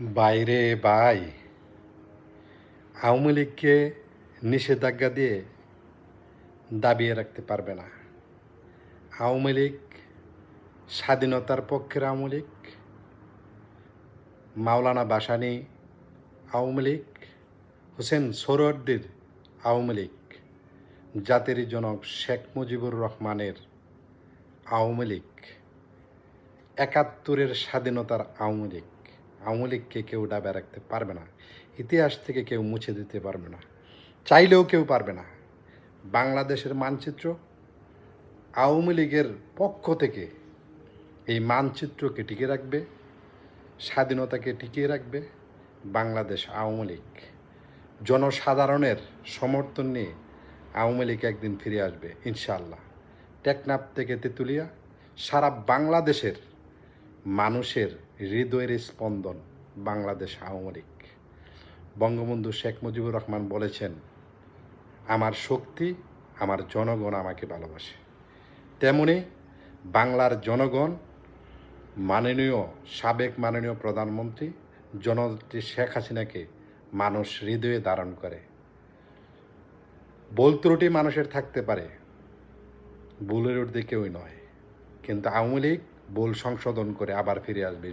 বাইরে ভাই, আওয়ামী লীগকে নিষেধাজ্ঞা দিয়ে দাবিয়ে রাখতে পারবে না। আওয়ামী লীগ স্বাধীনতার পক্ষের আওয়ামী লীগ, মাওলানা ভাসানী আওয়ামী লীগ, হোসেন সোহরাওয়ার্দীর আওয়ামী লীগ, জাতির জনক শেখ মুজিবুর রহমানের আওয়ামী লীগ, ৭১-এর স্বাধীনতার আওয়ামী লীগ। আওয়ামী লীগকে কেউ দাবিয়ে রাখতে পারবে না। ইতিহাস থেকে কেউ মুছে দিতে পারবে না, চাইলেও কেউ পারবে না। বাংলাদেশের মানচিত্র আওয়ামী লীগের পক্ষ থেকে এই মানচিত্রকে টিকে রাখবে, স্বাধীনতাকে টিকিয়ে রাখবে বাংলাদেশ আওয়ামী লীগ। জনসাধারণের সমর্থন নিয়ে আওয়ামী লীগ একদিন ফিরে আসবে ইনশাআল্লাহ। টেকনাফ থেকে তেঁতুলিয়া, সারা বাংলাদেশের মানুষের হৃদয়ের স্পন্দন বাংলাদেশ আওয়ামী লীগ। বঙ্গবন্ধু শেখ মুজিবুর রহমান বলেছেন, আমার শক্তি আমার জনগণ আমাকে ভালোবাসে। তেমনি বাংলার জনগণ সাবেক মাননীয় প্রধানমন্ত্রী জননেত্রী শেখ হাসিনাকে মানুষ হৃদয়ে ধারণ করে। ভুল ত্রুটি মানুষের থাকতে পারে, ভুলের ঊর্ধ্বে কেউই নয়, কিন্তু আওয়ামী লীগ ভুল সংশোধন করে আবার ফিরে আসবে।